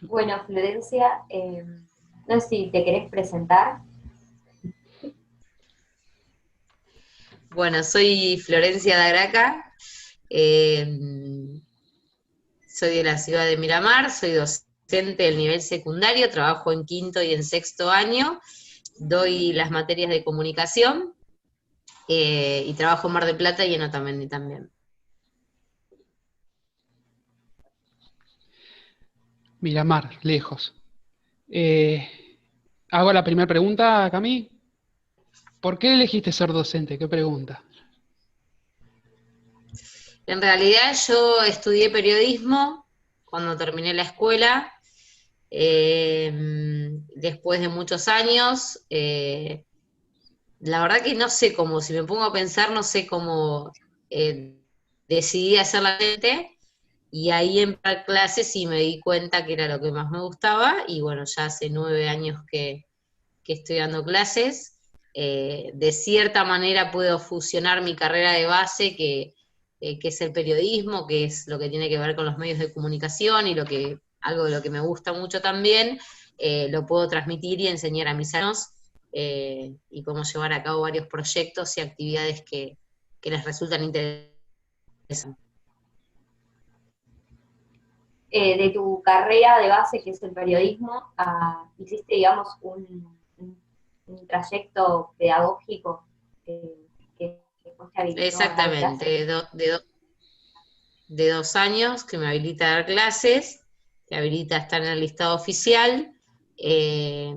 Bueno, Florencia, no sé si te querés presentar. Bueno, soy Florencia Dagraca, eh, soy de la ciudad de Miramar, soy docente del nivel secundario, trabajo en quinto y en sexto año, doy las materias de comunicación y trabajo en Mar del Plata y en Otamendi también. Miramar, lejos. Eh, Hago la primera pregunta, Cami. ¿Por qué elegiste ser docente? ¿Qué pregunta? En realidad yo estudié periodismo cuando terminé la escuela, eh, después de muchos años. La verdad que no sé cómo, si me pongo a pensar, no sé cómo eh, decidí hacer la lente y ahí en clases y me di cuenta que era lo que más me gustaba y bueno, ya hace 9 años que estoy dando clases. De cierta manera puedo fusionar mi carrera de base, que es el periodismo, que es lo que tiene que ver con los medios de comunicación y algo de lo que me gusta mucho también, lo puedo transmitir y enseñar a mis alumnos, y podemos llevar a cabo varios proyectos y actividades que les resultan interesantes. De tu carrera de base, que es el periodismo, hiciste, digamos, un trayecto pedagógico que después te habilitó a dar Exactamente, clases. de 2 años que me habilita a dar clases, que habilita a estar en el listado oficial, eh,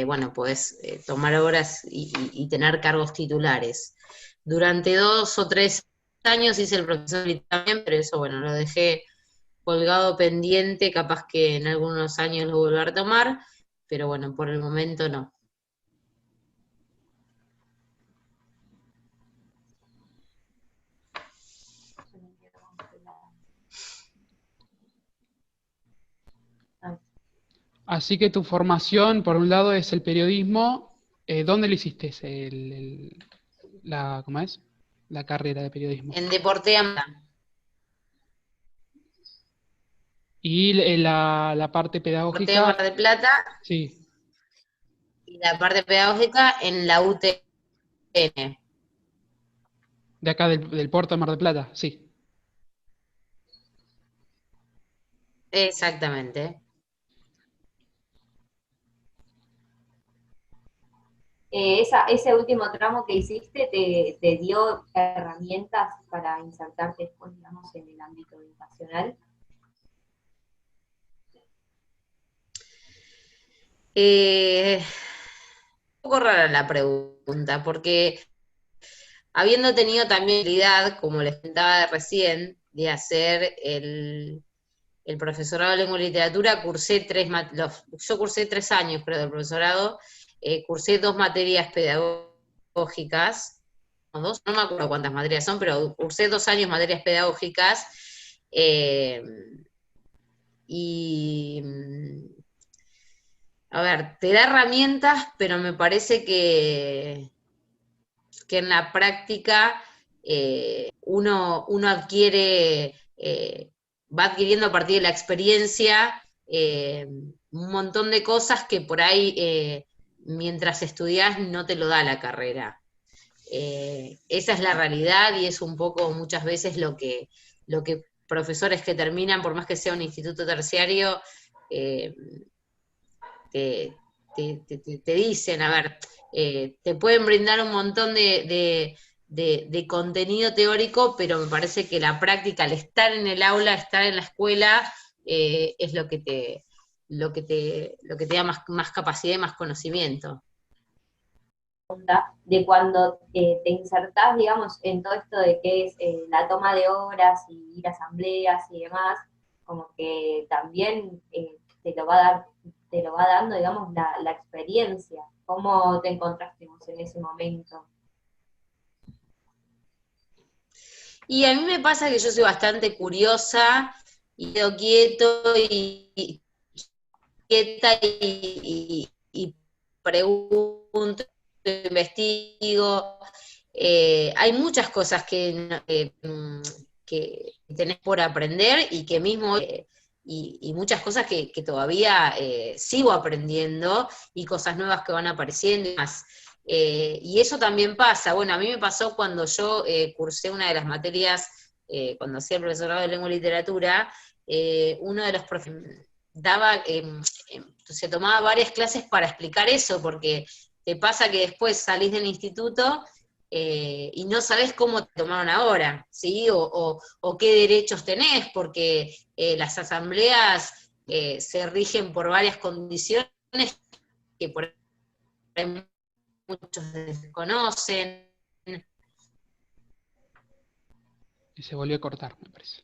bueno, pues tomar horas y tener cargos titulares. Durante 2 o 3 años hice el profesor también, pero eso, bueno, lo dejé colgado pendiente, capaz que en algunos años lo vuelva a retomar, pero bueno, por el momento no. Así que tu formación, por un lado, es el periodismo. ¿Dónde lo hiciste? ¿Cómo es? La carrera de periodismo. En Deporte Y la parte de Mar pedagógica, del Plata sí, y la parte pedagógica en la UTN. de acá del puerto de Mar del Plata, sí. Exactamente. Ese último tramo que hiciste te dio herramientas para insertarte después, digamos, en el ámbito educacional. Un poco rara la pregunta, porque habiendo tenido también la habilidad, como les contaba recién, de hacer el profesorado de lengua y literatura, yo cursé 3 años, pero del profesorado, cursé 2 materias pedagógicas, o dos, no me acuerdo cuántas materias son, pero cursé 2 años materias pedagógicas, eh, y a ver, te da herramientas, pero me parece que en la práctica uno adquiere, va adquiriendo a partir de la experiencia un montón de cosas que por ahí mientras estudias no te lo da la carrera. Esa es la realidad y es un poco muchas veces lo que profesores que terminan, por más que sea un instituto terciario, eh, te, te dicen, a ver, te pueden brindar un montón de contenido teórico, pero me parece que la práctica, al estar en el aula, estar en la escuela, es lo que te da más capacidad y más conocimiento. De cuando te insertás, digamos, en todo esto de que es la toma de horas y ir a asambleas y demás, como que también te lo va dando, digamos, la experiencia. ¿Cómo te encontraste vos en ese momento? Y a mí me pasa que yo soy bastante curiosa y quedo quieta y pregunto, investigo. Hay muchas cosas que tenés por aprender y que mismo y muchas cosas que todavía sigo aprendiendo y cosas nuevas que van apareciendo y más. Y eso también pasa, bueno, a mí me pasó cuando yo cursé una de las materias, cuando hacía el profesorado de lengua y literatura, uno de los profesores se tomaba varias clases para explicar eso, porque te pasa que después salís del instituto y no sabés cómo te tomaron ahora, ¿sí? O qué derechos tenés, porque las asambleas se rigen por varias condiciones que por ahí muchos desconocen. Y se volvió a cortar, me parece.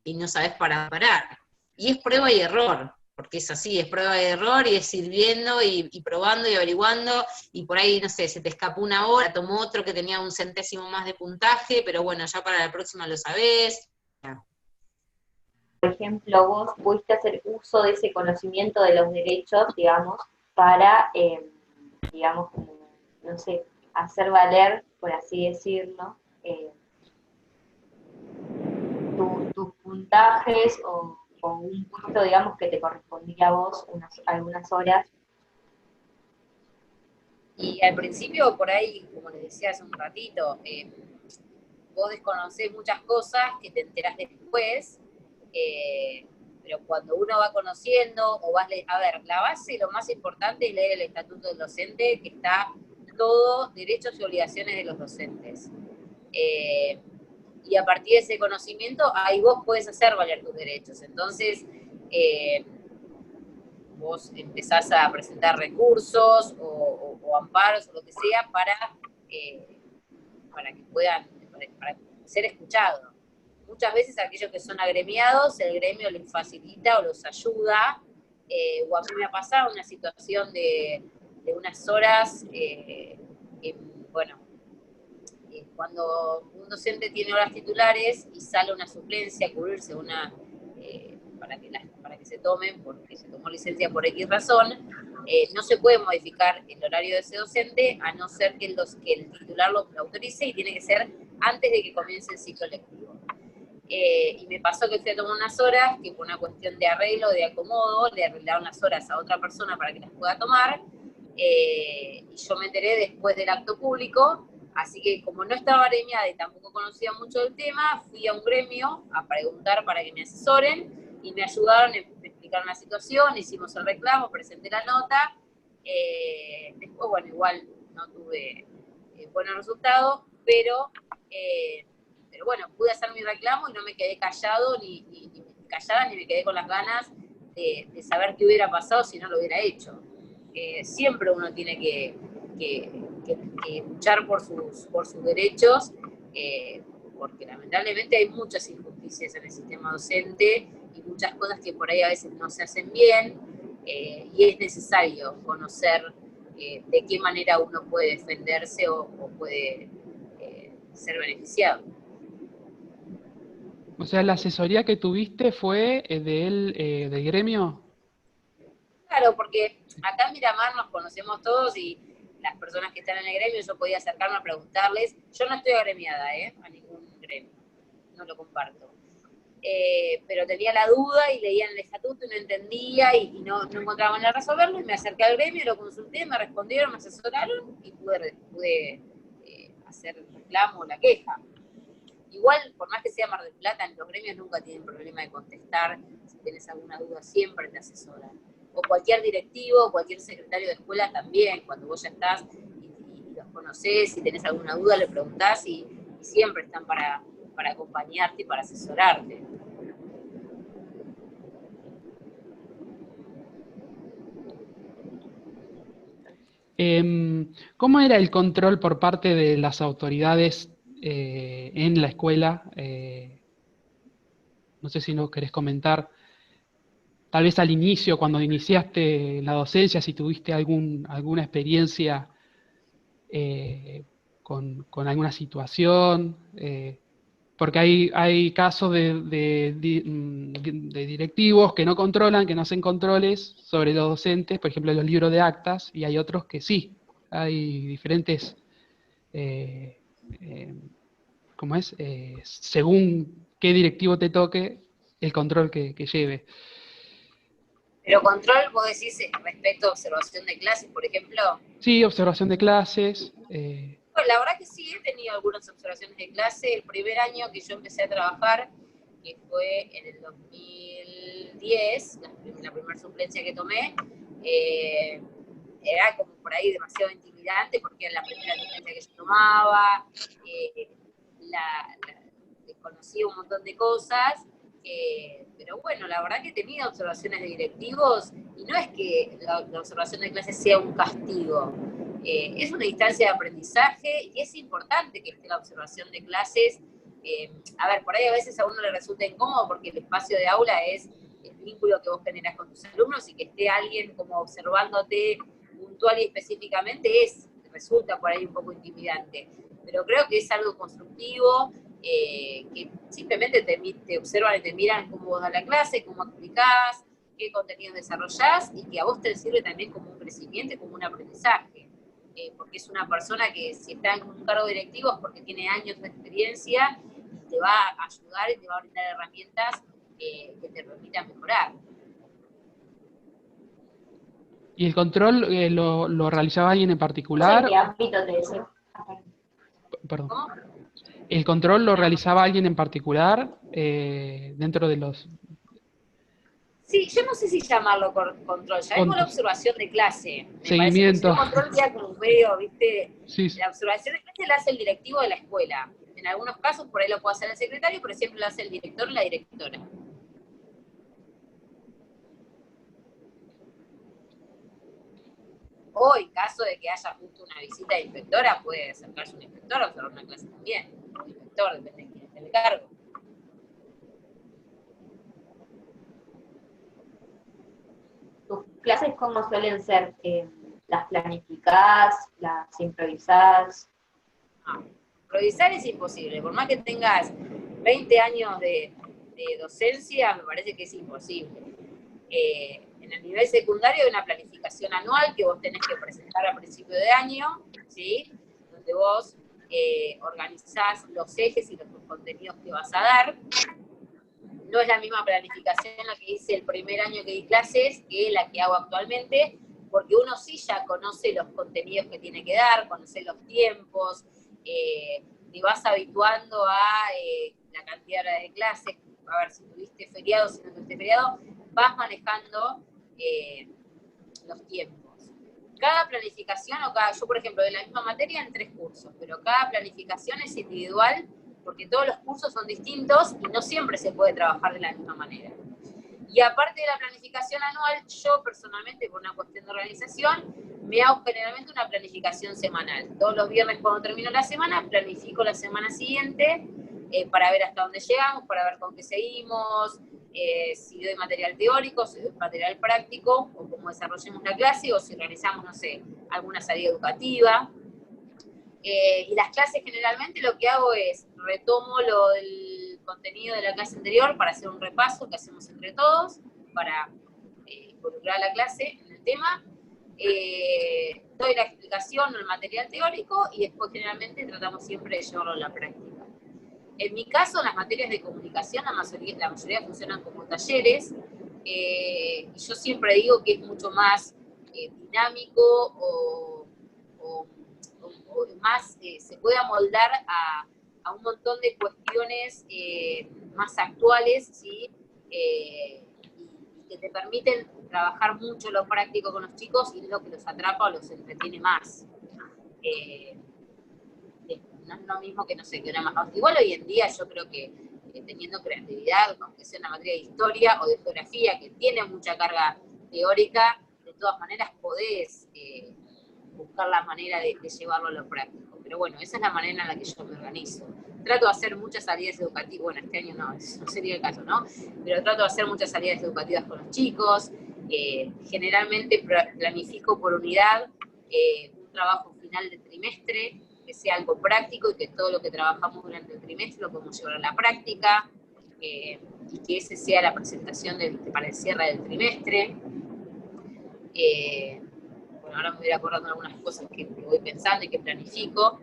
Y no sabés parar. Y es prueba y error, porque es así, es prueba y error, y es ir viendo y probando y averiguando, y por ahí, no sé, se te escapó una hora, tomó otro que tenía un centésimo más de puntaje, pero bueno, ya para la próxima lo sabés. Por ejemplo, vos pudiste hacer uso de ese conocimiento de los derechos, digamos, para, digamos, como, no sé, hacer valer, por así decirlo, tus puntajes o un puesto, digamos, que te correspondía a vos algunas horas. Y al principio, por ahí, como les decía hace un ratito, vos desconocés muchas cosas que te enterás después, pero cuando uno va conociendo, a ver, la base, lo más importante es leer el estatuto del docente, que está todo derechos y obligaciones de los docentes. Y a partir de ese conocimiento, ahí vos podés hacer valer tus derechos. Entonces, vos empezás a presentar recursos o amparos o lo que sea para que puedan, para ser escuchados. Muchas veces aquellos que son agremiados, el gremio les facilita o los ayuda, o a mí me ha pasado una situación de unas horas, bueno, cuando un docente tiene horas titulares y sale una suplencia a cubrirse para que se tomen, porque se tomó licencia por X razón, no se puede modificar el horario de ese docente a no ser que el titular lo autorice, y tiene que ser antes de que comience el ciclo lectivo. Y me pasó que fui a tomar unas horas, que por una cuestión de arreglo, de acomodo, le arreglaron las horas a otra persona para que las pueda tomar, y yo me enteré después del acto público. Así que como no estaba gremiada y tampoco conocía mucho del tema, fui a un gremio a preguntar para que me asesoren y me ayudaron, me explicaron la situación, hicimos el reclamo, presenté la nota. Después, bueno, igual no tuve buenos resultados, pero bueno, pude hacer mi reclamo y no me quedé callada ni me quedé con las ganas de saber qué hubiera pasado si no lo hubiera hecho. Siempre uno tiene que luchar por sus derechos, porque lamentablemente hay muchas injusticias en el sistema docente y muchas cosas que por ahí a veces no se hacen bien, y es necesario conocer de qué manera uno puede defenderse o puede ser beneficiado. O sea, la asesoría que tuviste fue del gremio. Claro, porque acá en Miramar nos conocemos todos y las personas que están en el gremio, yo podía acercarme a preguntarles. Yo no estoy agremiada a ningún gremio, no lo comparto. Pero tenía la duda y leía en el estatuto y no entendía y no encontraba manera de resolverlo, y me acerqué al gremio, lo consulté, me respondieron, me asesoraron y pude hacer el reclamo o la queja. Igual, por más que sea Mar del Plata, los gremios nunca tienen problema de contestar. Si tienes alguna duda, siempre te asesoran. O cualquier directivo, cualquier secretario de escuela también, cuando vos ya estás y los conocés, si tenés alguna duda, le preguntás y siempre están para acompañarte y para asesorarte. ¿Cómo era el control por parte de las autoridades en la escuela? No sé si nos querés comentar, tal vez al inicio, cuando iniciaste la docencia, si tuviste alguna experiencia con alguna situación, porque hay casos de directivos que no controlan, que no hacen controles sobre los docentes, por ejemplo, los libros de actas, y hay otros que sí. Hay diferentes, ¿cómo es? Según qué directivo te toque, el control que lleve. Pero control, vos decís, respecto a observación de clases, por ejemplo. Sí, observación de clases. Bueno, la verdad que sí, he tenido algunas observaciones de clase. El primer año que yo empecé a trabajar, que fue en el 2010, la primera suplencia que tomé, era como por ahí demasiado intimidante porque era la primera suplencia que yo tomaba, desconocí un montón de cosas, pero bueno, la verdad que he tenido observaciones de directivos y no es que la observación de clases sea un castigo. Es una instancia de aprendizaje y es importante que esté la observación de clases. A ver, por ahí a veces a uno le resulta incómodo porque el espacio de aula es el vínculo que vos generás con tus alumnos y que esté alguien como observándote puntual y específicamente resulta por ahí un poco intimidante. Pero creo que es algo constructivo, que simplemente te observan y te miran cómo vos das la clase, cómo explicás, qué contenidos desarrollás y que a vos te sirve también como un crecimiento y como un aprendizaje. Porque es una persona que si está en un cargo directivo es porque tiene años de experiencia y te va a ayudar y te va a brindar herramientas que te permitan mejorar. ¿Y el control lo realizaba alguien en particular? ¿En qué ámbito te deseo? Perdón. ¿Cómo? ¿El control lo realizaba alguien en particular dentro de los... Sí, yo no sé si llamarlo control, llamémoslo observación de clase. Me parece que si no, control queda como medio, ¿viste? Sí. La observación de clase la hace el directivo de la escuela. En algunos casos por ahí lo puede hacer el secretario, pero siempre lo hace el director o la directora. O en caso de que haya justo una visita de inspectora, puede acercarse un inspector a observar una clase también. Un inspector, depende de quién esté en el cargo. ¿Tus clases cómo suelen ser? ¿Las planificás? ¿Las improvisás? Improvisar es imposible. Por más que tengas 20 años de docencia, me parece que es imposible. En el nivel secundario hay una planificación anual que vos tenés que presentar a principio de año, ¿sí? Donde vos organizás los ejes y los contenidos que vas a dar. No es la misma planificación la que hice el primer año que di clases que la que hago actualmente, porque uno sí ya conoce los contenidos que tiene que dar, conoce los tiempos, te vas habituando a la cantidad de horas de clases. A ver, si tuviste feriado, si no tuviste feriado, vas manejando los tiempos. Cada planificación, yo por ejemplo, de la misma materia en 3 cursos, pero cada planificación es individual porque todos los cursos son distintos y no siempre se puede trabajar de la misma manera. Y aparte de la planificación anual, yo personalmente, por una cuestión de organización, me hago generalmente una planificación semanal. Todos los viernes cuando termino la semana, planifico la semana siguiente para ver hasta dónde llegamos, para ver con qué seguimos, si doy material teórico, si doy material práctico, o cómo desarrollemos la clase, o si realizamos, no sé, alguna salida educativa. Y las clases generalmente lo que hago es retomo lo del contenido de la clase anterior para hacer un repaso que hacemos entre todos, para involucrar a la clase en el tema, doy la explicación o el material teórico y después generalmente tratamos siempre de llevarlo a la práctica. En mi caso, en las materias de comunicación, la mayoría funcionan como talleres, y yo siempre digo que es mucho más dinámico o más se puede amoldar a un montón de cuestiones más actuales, ¿sí? Y que te permiten trabajar mucho lo práctico con los chicos y es lo que los atrapa o los entretiene más. No es lo mismo que, no sé, que una más. Igual hoy en día yo creo que teniendo creatividad, aunque sea una materia de historia o de geografía, que tiene mucha carga teórica, de todas maneras podés buscar la manera de llevarlo a lo práctico. Pero bueno, esa es la manera en la que yo me organizo. Trato de hacer muchas salidas educativas, bueno, este año no sería el caso, ¿no? Pero trato de hacer muchas salidas educativas con los chicos, generalmente planifico por unidad un trabajo final de trimestre, que sea algo práctico y que todo lo que trabajamos durante el trimestre lo podemos llevar a la práctica, y que ese sea la presentación para el cierre del trimestre. Bueno, ahora me voy acordando algunas cosas que voy pensando y que planifico,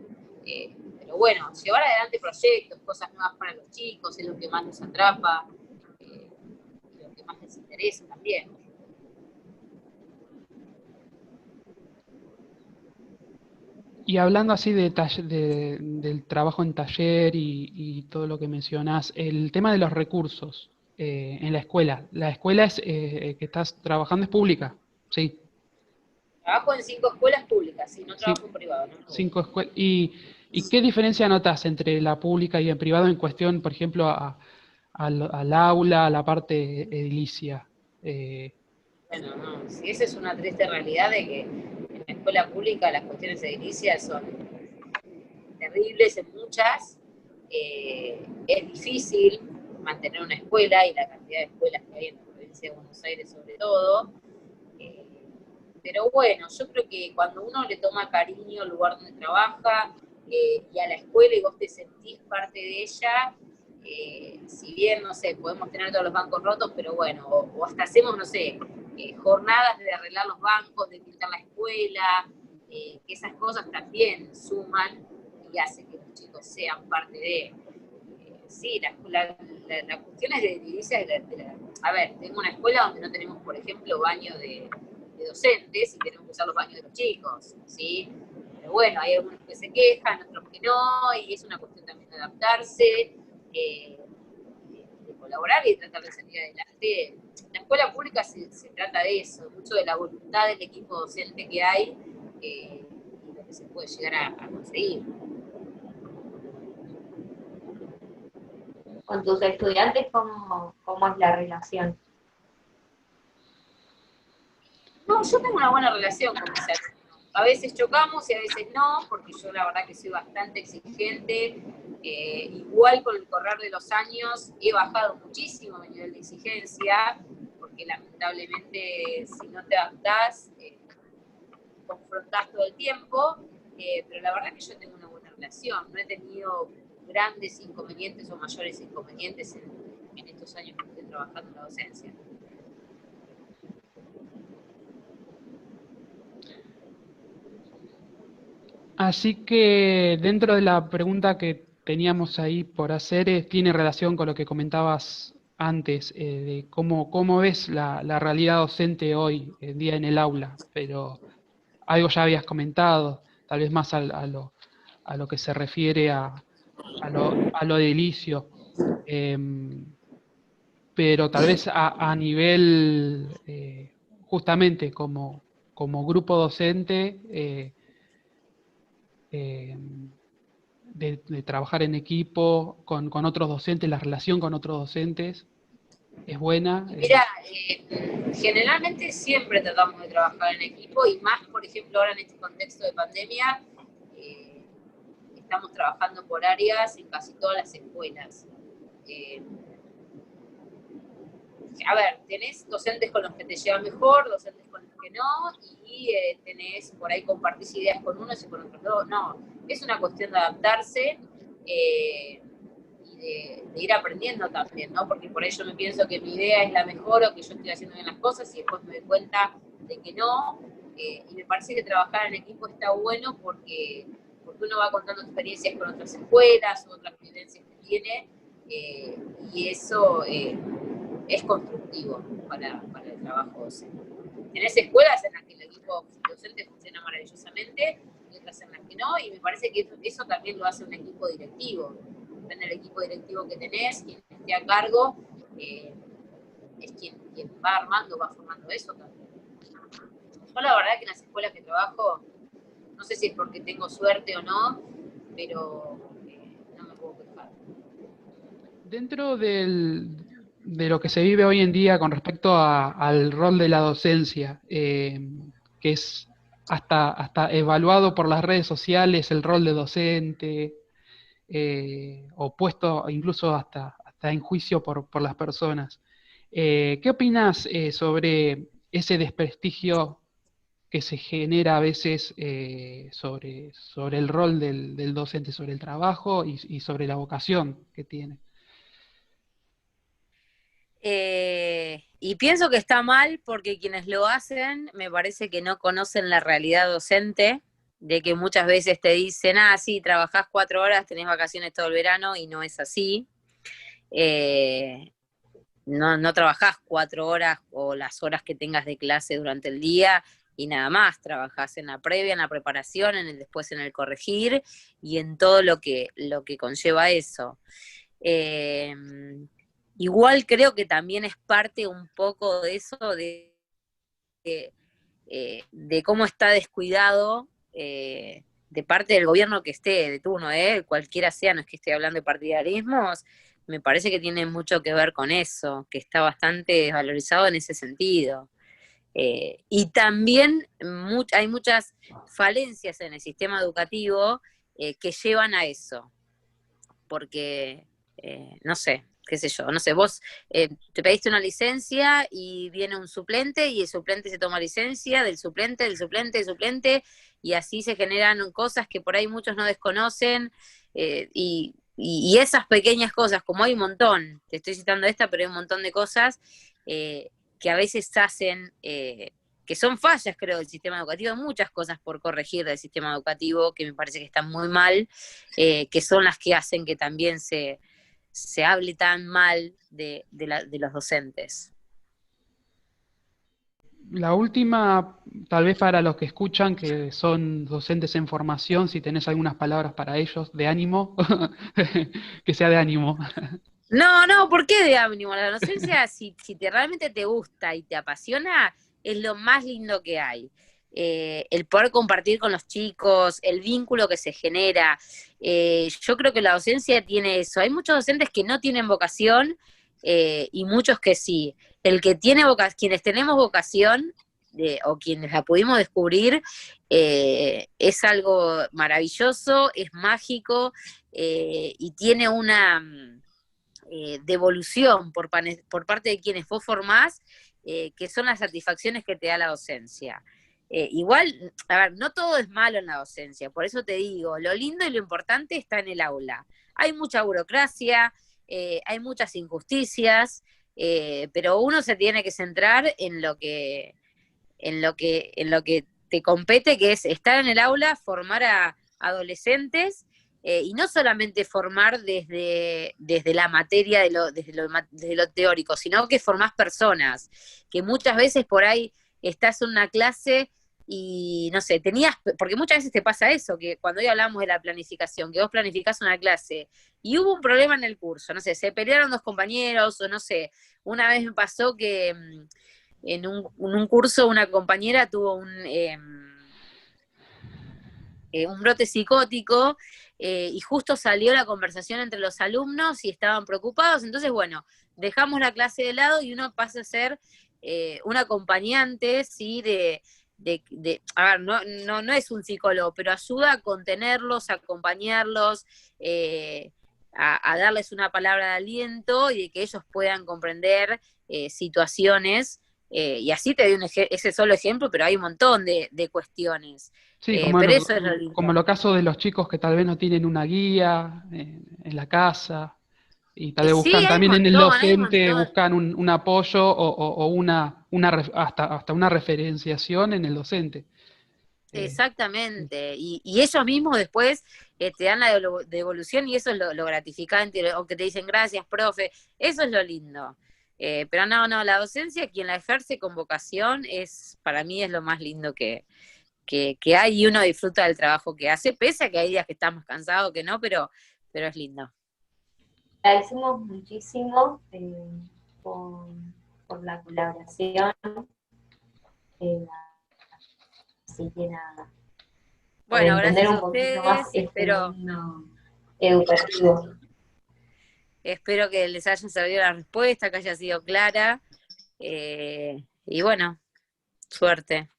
pero pero bueno, llevar adelante proyectos, cosas nuevas para los chicos, es lo que más los atrapa, y lo que más les interesa también. Y hablando así del trabajo en taller y todo lo que mencionás, el tema de los recursos en la escuela que estás trabajando es pública, sí, Trabajo en 5 escuelas públicas, y no sí, trabajo en privado, ¿no? 5 escuelas. ¿Y qué diferencia notas entre la pública y en privado en cuestión, por ejemplo, al aula, a la parte edilicia? Eh, Bueno, no, si esa es una triste realidad de que en la escuela pública las cuestiones edilicias son terribles en muchas. Es difícil mantener una escuela y la cantidad de escuelas que hay en la provincia de Buenos Aires sobre todo. Eh, pero bueno, yo creo que cuando uno le toma cariño al lugar donde trabaja y a la escuela y vos te sentís parte de ella, si bien, no sé, podemos tener todos los bancos rotos, pero bueno, o hasta hacemos, no sé, jornadas de arreglar los bancos, de pintar la escuela, que esas cosas también suman y hacen que los chicos sean parte de. Sí, la cuestión es de edilicias. A ver, tengo una escuela donde no tenemos, por ejemplo, baño de docentes y tenemos que usar los baños de los chicos, ¿sí? Pero bueno, hay algunos que se quejan, otros que no, y es una cuestión también de adaptarse, de colaborar y de tratar de salir adelante. La escuela pública se trata de eso, mucho de la voluntad del equipo docente que hay y lo que se puede llegar a conseguir. Con tus estudiantes, cómo es la relación? No, yo tengo una buena relación con mis alumnos. A veces chocamos y a veces no, porque yo la verdad que soy bastante exigente. Igual con el correr de los años he bajado muchísimo mi nivel de exigencia, porque lamentablemente si no te adaptás, confrontás todo el tiempo. Pero la verdad que yo tengo una buena relación. No he tenido grandes inconvenientes o mayores inconvenientes en estos años que estoy trabajando en la docencia. Así que dentro de la pregunta que teníamos ahí por hacer, tiene relación con lo que comentabas antes, de cómo ves la realidad docente hoy en día en el aula, pero algo ya habías comentado, tal vez más a lo que se refiere a lo edilicio, pero tal vez a nivel, justamente como grupo docente, eh, de trabajar en equipo con otros docentes, la relación con otros docentes es buena. Y mira, generalmente siempre tratamos de trabajar en equipo y más, por ejemplo, ahora en este contexto de pandemia, eh, estamos trabajando por áreas en casi todas las escuelas. Eh, a ver, tenés docentes con los que te llevas mejor, docentes con los que no, y tenés por ahí compartís ideas con unos y con otros no. No, es una cuestión de adaptarse y de ir aprendiendo también, ¿no? Porque por ahí yo me pienso que mi idea es la mejor o que yo estoy haciendo bien las cosas y después me doy cuenta de que no. Y me parece que trabajar en equipo está bueno porque uno va contando experiencias con otras escuelas, otras vivencias que tiene, y eso es constructivo para el trabajo docente. Tenés escuelas en las que el equipo docente funciona maravillosamente y otras en las que no, y me parece que eso también lo hace un equipo directivo. Depende del equipo directivo que tenés, quien esté a cargo, es quien va armando, va formando eso también. Yo la verdad que en las escuelas que trabajo, no sé si es porque tengo suerte o no, pero no me puedo quejar. Dentro de lo que se vive hoy en día con respecto al rol de la docencia, que es hasta evaluado por las redes sociales, el rol de docente, o puesto incluso hasta en juicio por las personas. ¿Qué opinas sobre ese desprestigio que se genera a veces sobre el rol del docente, sobre el trabajo y sobre la vocación que tiene? Y pienso que está mal porque quienes lo hacen me parece que no conocen la realidad docente de que muchas veces te dicen, ah, sí, trabajás 4 horas, tenés vacaciones todo el verano, y no es así. No trabajás 4 horas o las horas que tengas de clase durante el día y nada más, trabajás en la previa, en la preparación, en el después en el corregir y en todo lo que conlleva eso. Eh, Igual creo que también es parte un poco de eso, de cómo está descuidado de parte del gobierno que esté de turno, cualquiera sea, no es que esté hablando de partidarismos, me parece que tiene mucho que ver con eso, que está bastante desvalorizado en ese sentido. Y también hay muchas falencias en el sistema educativo que llevan a eso, porque, no sé, qué sé yo, no sé, vos te pediste una licencia y viene un suplente y el suplente se toma licencia del suplente, del suplente, del suplente, y así se generan cosas que por ahí muchos no desconocen, y esas pequeñas cosas, como hay un montón, te estoy citando esta, pero hay un montón de cosas que a veces hacen, que son fallas, creo, del sistema educativo, hay muchas cosas por corregir del sistema educativo que me parece que están muy mal, que son las que hacen que también se hable tan mal de los docentes. La última, tal vez para los que escuchan, que son docentes en formación, si tenés algunas palabras para ellos de ánimo, que sea de ánimo. No, ¿por qué de ánimo? La docencia, si realmente te gusta y te apasiona, es lo más lindo que hay. El poder compartir con los chicos, el vínculo que se genera. Yo creo que la docencia tiene eso. Hay muchos docentes que no tienen vocación y muchos que sí. El que tiene quienes tenemos vocación o quienes la pudimos descubrir, es algo maravilloso, es mágico y tiene una devolución por parte de quienes vos formás, que son las satisfacciones que te da la docencia. Igual, a ver, no todo es malo en la docencia, por eso te digo, lo lindo y lo importante está en el aula. Hay mucha burocracia, hay muchas injusticias, pero uno se tiene que centrar en lo que te compete, que es estar en el aula, formar a adolescentes, y no solamente formar desde la materia, desde lo teórico, sino que formás personas, que muchas veces por ahí estás en una clase y, no sé, porque muchas veces te pasa eso, que cuando hoy hablamos de la planificación, que vos planificás una clase y hubo un problema en el curso, no sé, se pelearon dos compañeros, o no sé, una vez me pasó que en un curso una compañera tuvo un brote psicótico, y justo salió la conversación entre los alumnos y estaban preocupados, entonces bueno, dejamos la clase de lado y uno pasa a ser un acompañante, ¿sí? A ver, no es un psicólogo, pero ayuda a contenerlos, a acompañarlos, a darles una palabra de aliento y de que ellos puedan comprender situaciones. Y así te doy ese solo ejemplo, pero hay un montón de cuestiones. Sí, Pero eso es lo como lindo. los casos de los chicos que tal vez no tienen una guía en la casa y tal vez Sí, buscan también en el hay un docente, montón. buscan un apoyo o hasta una referenciación en el docente. Exactamente, y ellos mismos después te dan la devolución y eso es lo gratificante, o que te dicen gracias, profe, eso es lo lindo. Pero no, la docencia, quien la ejerce con vocación, para mí es lo más lindo que hay, y uno disfruta del trabajo que hace, pese a que hay días que estamos cansados, que no, pero es lindo. Agradecemos muchísimo por la colaboración. Así que nada, por Bueno, entender gracias un a poquito más ustedes, este mundo educativo. espero que les haya servido la respuesta, que haya sido clara, y bueno, suerte.